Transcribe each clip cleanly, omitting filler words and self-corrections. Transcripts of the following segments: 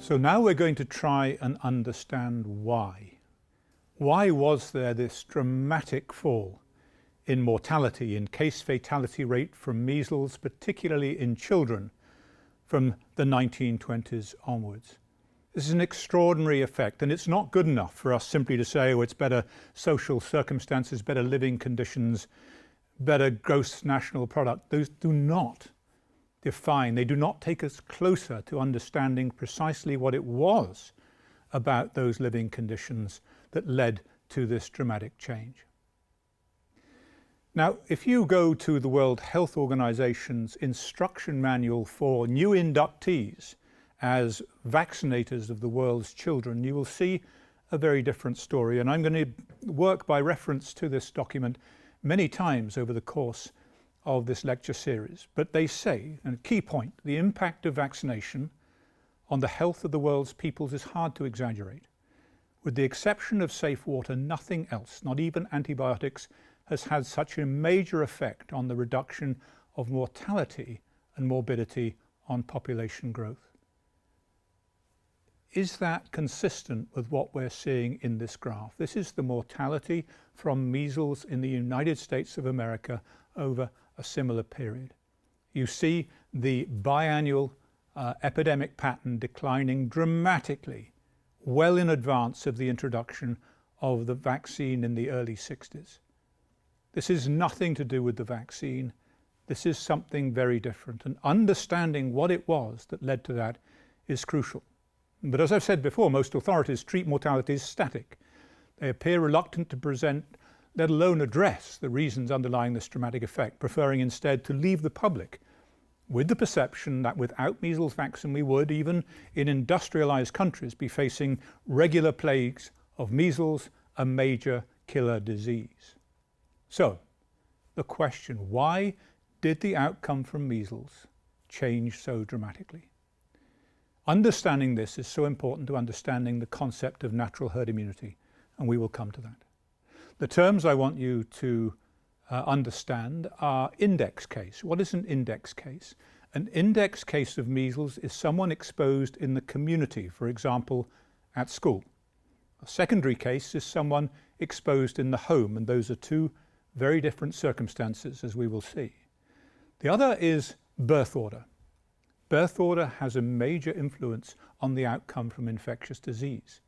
So now we're going to try and understand why. Why was there this dramatic fall in mortality, in case fatality rate from measles, particularly in children, from the 1920s onwards? This is an extraordinary effect, and it's not good enough for us simply to say, oh, it's better social circumstances, better living conditions, better gross national product. Those do not define, they do not take us closer to understanding precisely what it was about those living conditions that led to this dramatic change. Now, if you go to the World Health Organization's instruction manual for new inductees as vaccinators of the world's children, you will see a very different story. And I'm going to work by reference to this document many times over the course of this lecture series. But they say, and a key point, the impact of vaccination on the health of the world's peoples is hard to exaggerate. With the exception of safe water, nothing else, not even antibiotics, has had such a major effect on the reduction of mortality and morbidity on population growth. Is that consistent with what we're seeing in this graph? This is the mortality from measles in the United States of America over a similar period. You see the biannual epidemic pattern declining dramatically well in advance of the introduction of the vaccine in the early 60s. This is nothing to do with the vaccine. This is something very different, and understanding what it was that led to that is crucial. But as I've said before, most authorities treat mortality as static. They appear reluctant to present, let alone address, the reasons underlying this dramatic effect, preferring instead to leave the public with the perception that without measles vaccine we would, even in industrialized countries, be facing regular plagues of measles, a major killer disease. So, the question, why did the outcome from measles change so dramatically? Understanding this is so important to understanding the concept of natural herd immunity, and we will come to that. The terms I want you to understand are index case. What is an index case? An index case of measles is someone exposed in the community, for example, at school. A secondary case is someone exposed in the home, and those are two very different circumstances, as we will see. The other is birth order. Birth order has a major influence on the outcome from infectious disease.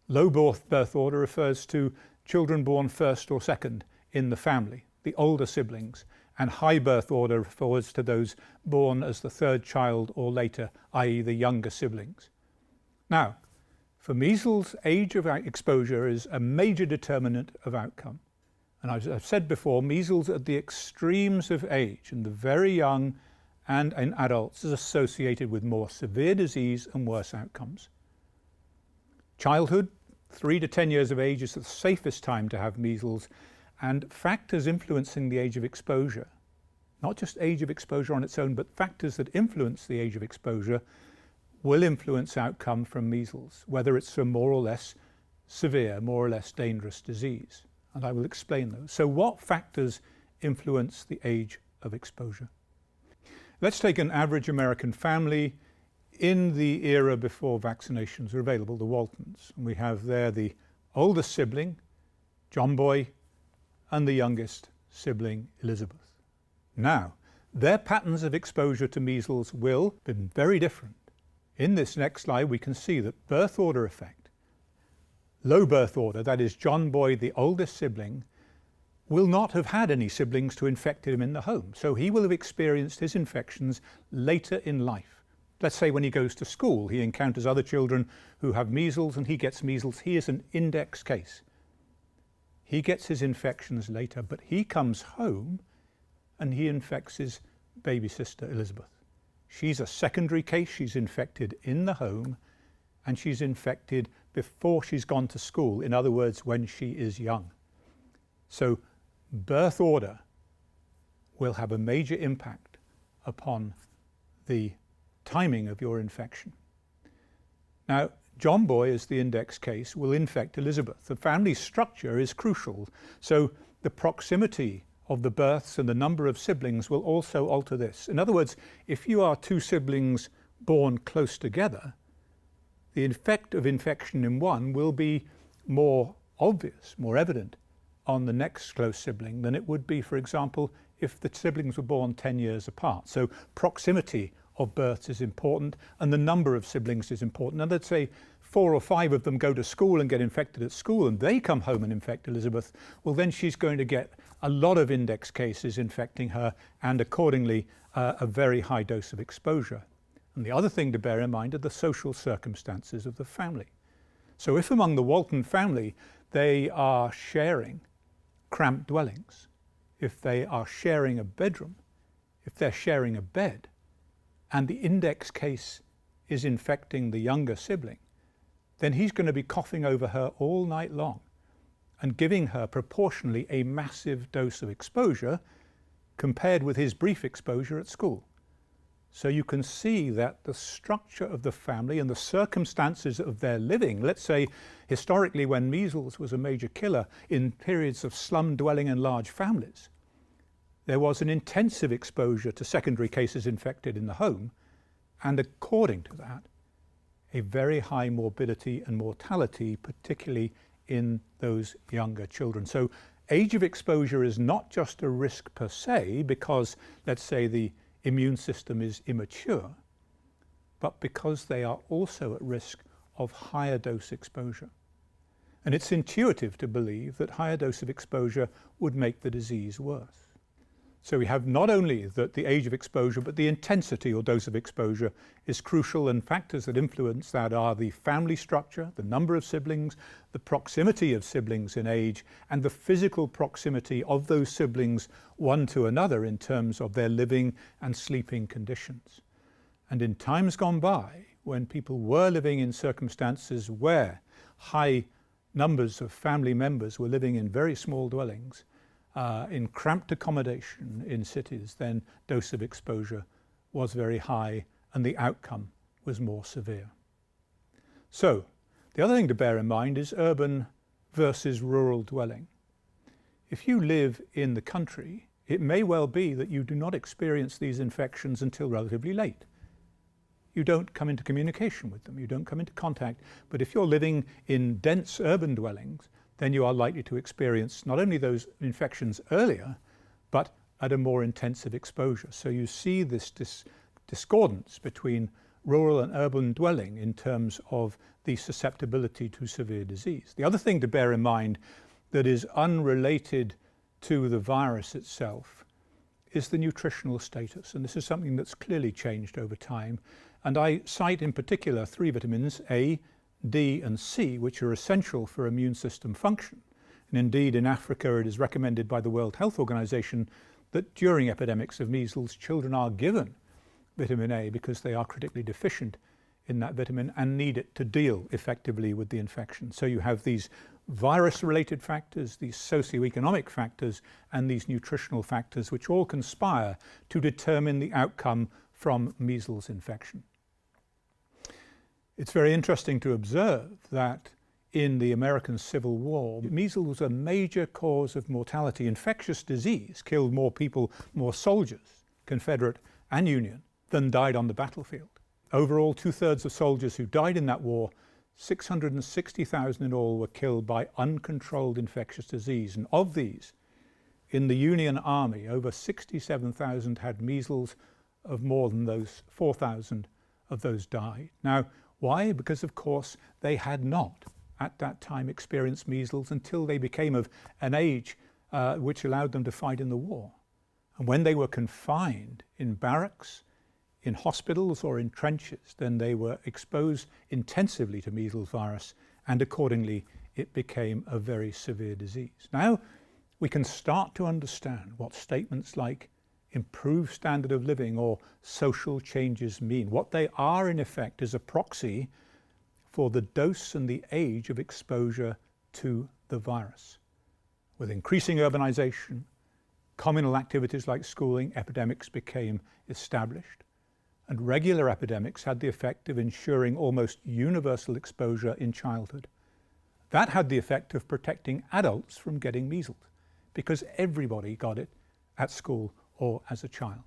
Low birth order refers to children born first or second in the family, the older siblings, and high birth order refers to those born as the third child or later, i.e. the younger siblings. Now, for measles, age of exposure is a major determinant of outcome. And as I've said before, measles at the extremes of age, in the very young and in adults, is associated with more severe disease and worse outcomes. Childhood, 3 to 10 years of age, is the safest time to have measles, and factors influencing the age of exposure, not just age of exposure on its own, but factors that influence the age of exposure will influence outcome from measles, whether it's a more or less severe, more or less dangerous disease. And I will explain those. So what factors influence the age of exposure? Let's take an average American family in the era before vaccinations were available, the Waltons. And we have there the oldest sibling, John Boy, and the youngest sibling, Elizabeth. Now, their patterns of exposure to measles will be very different. In this next slide, we can see that birth order effect, low birth order, that is John Boy, the oldest sibling, will not have had any siblings to infect him in the home. So he will have experienced his infections later in life. Let's say when he goes to school, he encounters other children who have measles and he gets measles. He is an index case. He gets his infections later, but he comes home and he infects his baby sister, Elizabeth. She's a secondary case. She's infected in the home and she's infected before she's gone to school. In other words, when she is young. So birth order will have a major impact upon the timing of your infection. Now, John Boy, as the index case, will infect Elizabeth. The family structure is crucial, so the proximity of the births and the number of siblings will also alter this. In other words, if you are two siblings born close together, the effect of infection in one will be more obvious, more evident on the next close sibling than it would be, for example, if the siblings were born 10 years apart. So proximity of births is important, and the number of siblings is important. And let's say 4 or 5 of them go to school and get infected at school, and they come home and infect Elizabeth, well, then she's going to get a lot of index cases infecting her, and accordingly a very high dose of exposure. And the other thing to bear in mind are the social circumstances of the family. So if among the Walton family they are sharing cramped dwellings, if they are sharing a bedroom, if they're sharing a bed, and the index case is infecting the younger sibling, then he's going to be coughing over her all night long and giving her proportionally a massive dose of exposure compared with his brief exposure at school. So you can see that the structure of the family and the circumstances of their living, let's say historically when measles was a major killer in periods of slum dwelling and large families, there was an intensive exposure to secondary cases infected in the home, and according to that, a very high morbidity and mortality, particularly in those younger children. So age of exposure is not just a risk per se because, let's say, the immune system is immature, but because they are also at risk of higher dose exposure. And it's intuitive to believe that higher dose of exposure would make the disease worse. So we have not only that the age of exposure, but the intensity or dose of exposure is crucial, and factors that influence that are the family structure, the number of siblings, the proximity of siblings in age, and the physical proximity of those siblings one to another in terms of their living and sleeping conditions. And in times gone by, when people were living in circumstances where high numbers of family members were living in very small dwellings, in cramped accommodation in cities, then dose of exposure was very high and the outcome was more severe. So the other thing to bear in mind is urban versus rural dwelling. If you live in the country, it may well be that you do not experience these infections until relatively late. You don't come into communication with them, you don't come into contact, but if you're living in dense urban dwellings, then you are likely to experience not only those infections earlier, but at a more intensive exposure. So you see this discordance between rural and urban dwelling in terms of the susceptibility to severe disease. The other thing to bear in mind that is unrelated to the virus itself is the nutritional status. And this is something that's clearly changed over time. And I cite in particular 3 vitamins, A, D and C, which are essential for immune system function. And indeed in Africa it is recommended by the World Health Organization that during epidemics of measles children are given vitamin A because they are critically deficient in that vitamin and need it to deal effectively with the infection. So you have these virus-related factors, these socioeconomic factors, and these nutritional factors which all conspire to determine the outcome from measles infection. It's very interesting to observe that in the American Civil War, measles was a major cause of mortality. Infectious disease killed more people, more soldiers, Confederate and Union, than died on the battlefield. Overall, 2/3 of soldiers who died in that war, 660,000 in all, were killed by uncontrolled infectious disease. And of these, in the Union Army, over 67,000 had measles. Of more than those, 4,000 of those died. Now, why? Because, of course, they had not at that time experienced measles until they became of an age which allowed them to fight in the war. And when they were confined in barracks, in hospitals or in trenches, then they were exposed intensively to measles virus, and accordingly it became a very severe disease. Now we can start to understand what statements like improved standard of living or social changes mean. What they are in effect is a proxy for the dose and the age of exposure to the virus. With increasing urbanization, communal activities like schooling, epidemics became established, and regular epidemics had the effect of ensuring almost universal exposure in childhood. That had the effect of protecting adults from getting measles, because everybody got it at school or as a child.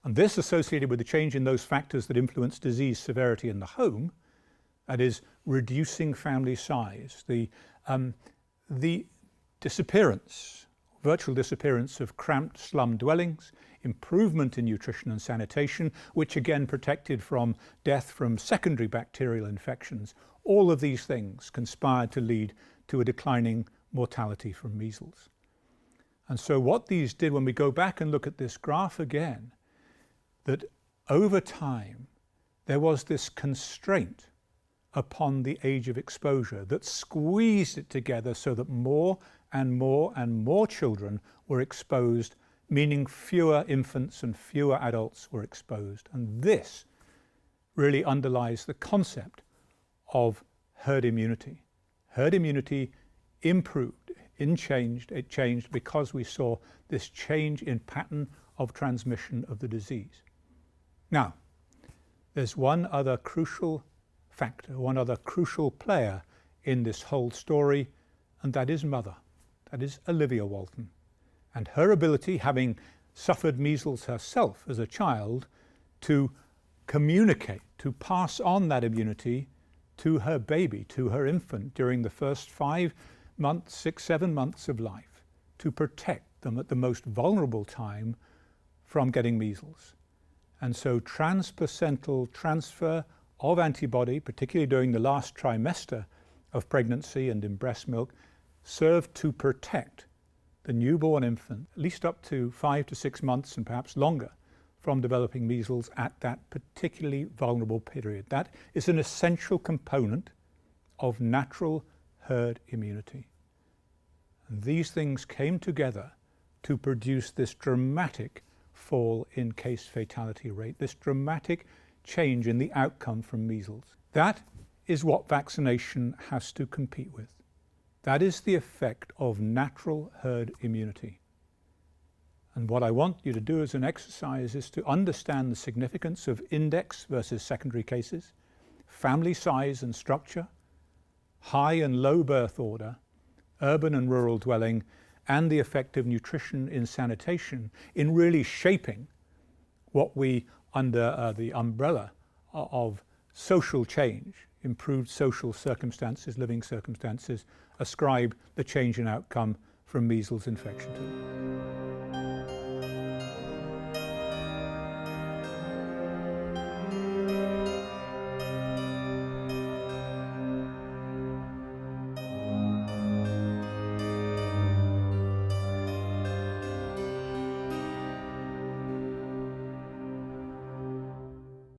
And this, associated with the change in those factors that influence disease severity in the home, that is reducing family size, the disappearance, virtual disappearance of cramped slum dwellings, improvement in nutrition and sanitation, which again protected from death from secondary bacterial infections. All of these things conspired to lead to a declining mortality from measles. And so what these did, when we go back and look at this graph again, that over time there was this constraint upon the age of exposure that squeezed it together so that more and more and more children were exposed, meaning fewer infants and fewer adults were exposed. And this really underlies the concept of herd immunity. Herd immunity improved, it changed because we saw this change in pattern of transmission of the disease. Now, there's one other crucial factor, one other crucial player in this whole story, and that is mother. That is Olivia Walton, and her ability, having suffered measles herself as a child, to communicate, to pass on that immunity to her baby, to her infant during the first 5 months, 6, 7 months of life, to protect them at the most vulnerable time from getting measles. And so transplacental transfer of antibody, particularly during the last trimester of pregnancy and in breast milk, served to protect the newborn infant, at least up to 5 to 6 months and perhaps longer, from developing measles at that particularly vulnerable period. That is an essential component of natural herd immunity. And these things came together to produce this dramatic fall in case fatality rate, this dramatic change in the outcome from measles. That is what vaccination has to compete with. That is the effect of natural herd immunity. And what I want you to do as an exercise is to understand the significance of index versus secondary cases, family size and structure, high and low birth order, urban and rural dwelling, and the effect of nutrition in sanitation in really shaping what we, under the umbrella of social change, improved social circumstances, living circumstances, ascribe the change in outcome from measles infection to.